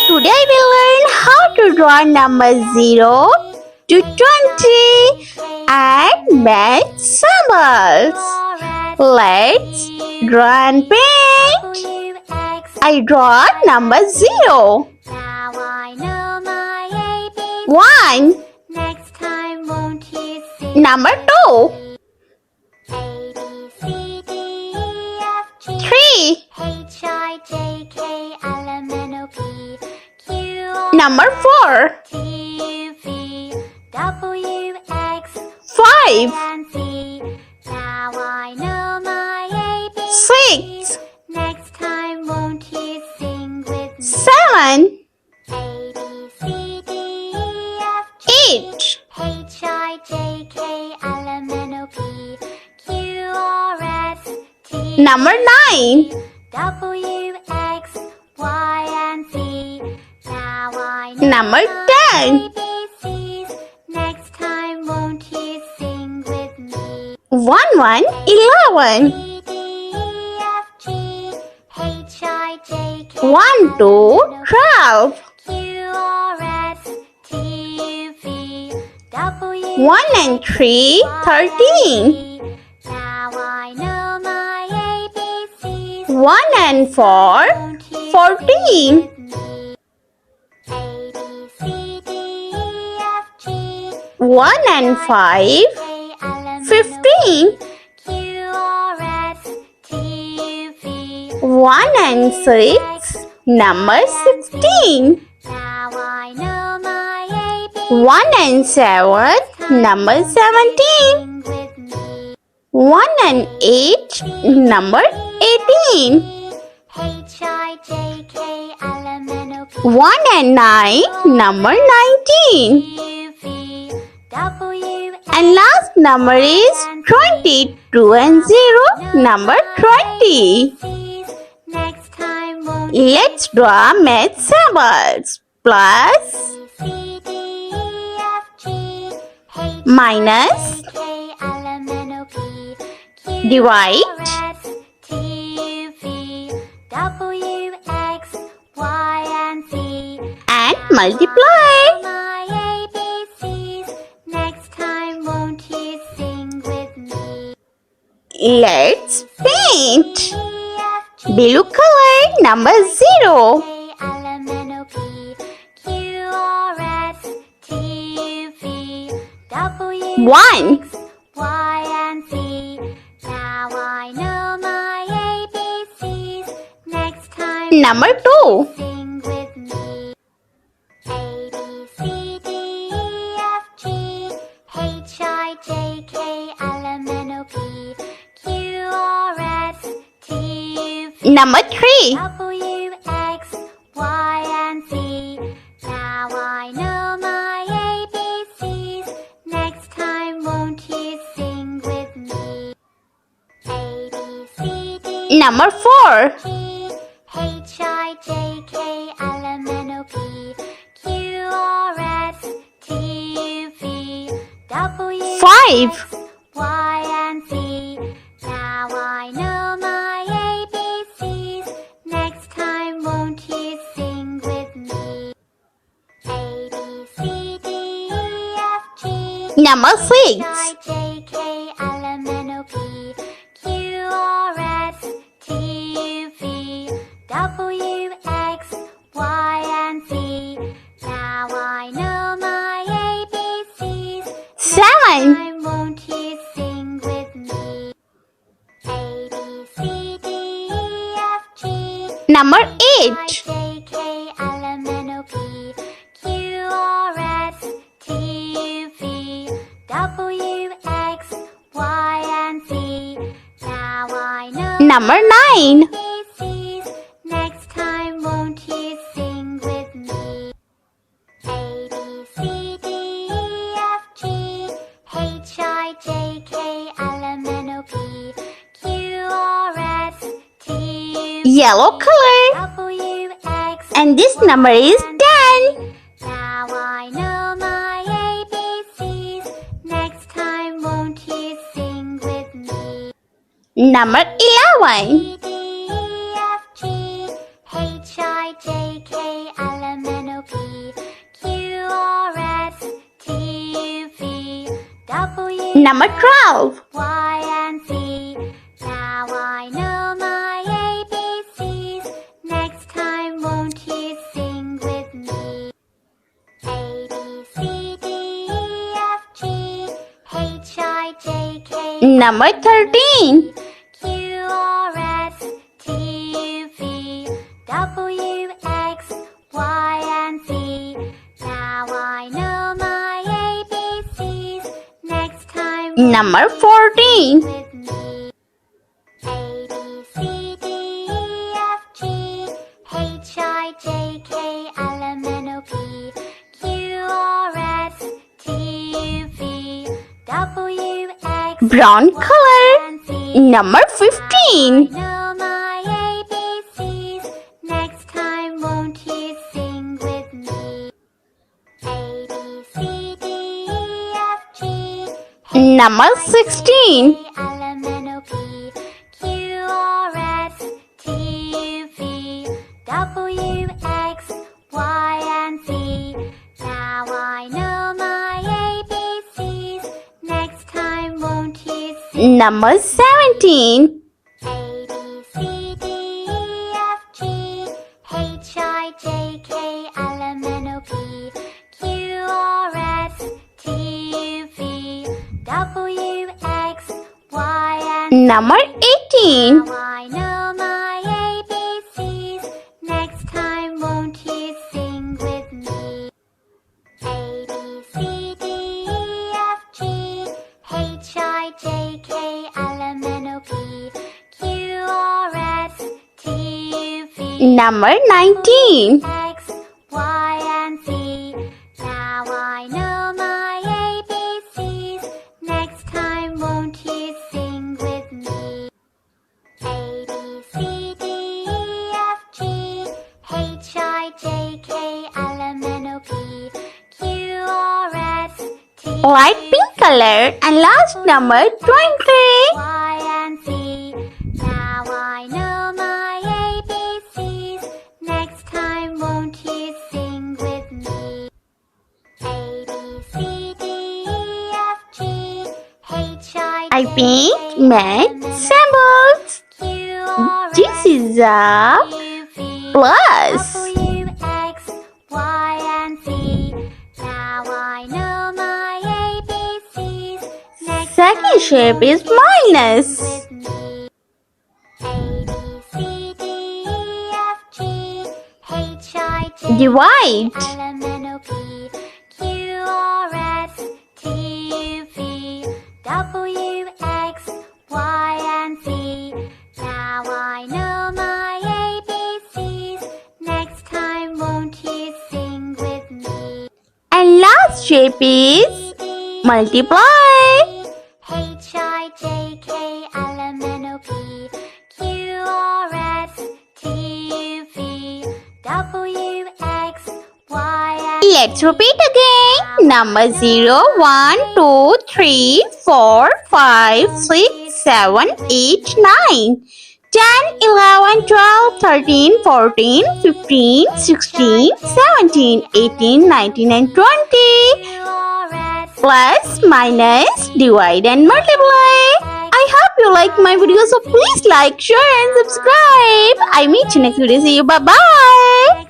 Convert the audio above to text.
Today I will learn how to draw number 0 to 20 and make symbols. Let's draw and paint. I draw number 0. 1. Next time won't you see? Number 2. A, B, C, D, E, F, G, 3. H, I, J, K, L, M, N, O, P, Q, R, Number 4. T, U, V, W, X, 5. and Z. Now I know my ABC. 6. Next time won't you sing with me? 7. A, B, C, D, E, F, G, 8. H, I, J, K, L, M, N, O, P, Q, R, S, T, Number 9. W, X, Y, and Z. Now I know Number 10. ABCs. Next time won't you sing with me? 1, 1, 11. E, D, E, F, G, H, I, J, K, 1, 2, 12. Q, R, S, T, U, V, W, 1 and 3, 13. Now I know my ABCs. 1 and 4, Won't you 14. sing with me? A, B, C, D, E, F, G, 1 and 5, K, L, M, N, O, 15. Q, R, S, T, U, V. 1 and 6, number 16. Now I know my ABCs. 1 and 7, number 17. Sing with me. 1 and 8, number 18. H, I, J, K, L, M, N, O, P, 1 and 9, number 19. U, V, W, X, And last number is 20. 2 and 0, number 20. C's. Next time won't you Let's draw math symbols. Plus, C, D, E, F, G, H, minus, K, L, M, N, O, P, Q, divide, R, S, T, U, V, W, X, Y, and Z. and multiply. My ABCs. Next time won't you sing with me? Let's paint. E, F, G, Blue color number 0. K, L, M, N, O, P, Q, R, S, T, U, V, W, 1. X, Y, and Z. Now I know my ABCs. Next time Number 2. sing with me. A, B, C, D, E, F, G, H, I, J, K, L, M, N, O, P, Q, R, S, T, U, V, Number 3. W, X, Y, and Z. Now I know my ABCs. Next time won't you sing with me? A, B, C, D, Number 4. G, H, I, J, K, L, M, N, O, P, Q, R, S, T, U, V, W, 5. X, Y, and Z. Now I know my ABCs. Next time won't you sing with me? A, B, C, D, E, F, G, Number 6. I, J, K, L, M, N, O, P, Q, R, S, T, U, V, W, X, Y, and Z. Now I know my ABCs. 7. Time won't you sing with me? A, B, C, D, E, F, G, Number I, 8. J, K, L, M, N, O, P, Q, R, S, T, U, V, W, X, Y, and Z. Now I know Number 9. ABCs. Next time won't you sing with me? A, B, C, D, E, F, G, H, I, J, K, L, M, N, O, P, Q, R, S, T, U, V, Yellow color. W, X, And this number is 10. Now I know my ABCs. Next time won't you sing with me? Number 11. E, D, E, F, G, H, I, J, K, L, M, Number 12. Y and Z. Now I know my ABCs. Next time, won't you sing with me? A, B, C, D, E, F, G, H, I, J, K, Number 13. Q, R, S, T, U, V, W, X, Y, and Z. Now I know my ABCs. Next time, Number 14. with me. A, B, C, D, E, F, G, H, I, J, K, L, M, N, O, P, Q, R, S, T, U, V, W, X, Brown color. and Z. Number I 15. know my ABCs. Next time, won't you sing with me? A, B, C, D, E, F, G, Number 16. L, M, N, O, P, Q, R, S, T, U, V, W, X, Y, and Z. Now I know my ABCs. Next time, won't you sing? Number 17. A, B, C, D, E, F, G, H, I, J, K, L, M, N, O, P, Q, R, S, T, U, V, W, X, Y, and Number 18. now I know my ABCs. Next time, won't you sing with me? A, B, C, D, E, F, G, H, I, J, K, L, M, N, O, P, Q, R, S, T, U, V, Number 19. X, Y, and Z. Now I know my ABCs. Next time, won't you sing with me? A, B, C, D, E, F, G, H, I, J, K, L, M, N, O, P, Q, R, S, T, Light pink color. And last number 20. Y, and Z. Now I know my ABCs. Next time, won't you sing with me? A, B, C, D, E, F, G, H, I paint math symbols. Q, R, This is a U, V, plus. W, X, Y, and Z. Now I know my ABCs. Next Second time, shape is won't you minus. sing with me? A, B, C, D, E, F, G, H, I, J, Divide. L, M, N, O, P, Q, R, S, T, U, V, W, X, Y, and Z. Now I know my ABCs. Next time, won't you sing with me? And last shape is multiply. H, I, J, K, L, M, N, O, P, Q, R, S, T, U, V, W, X, Y, and Let's repeat again. Number 0, 1, 2, 3, 4, 5, 6, 7, 8, 9. 10, 11, 12, 13, 14, 15, 16, 17, 18, 19 and 20. Q, R, S, Plus, minus, divide and multiply. I hope you like my video, so please like, share and subscribe. I meet you next video. See you. Bye-bye.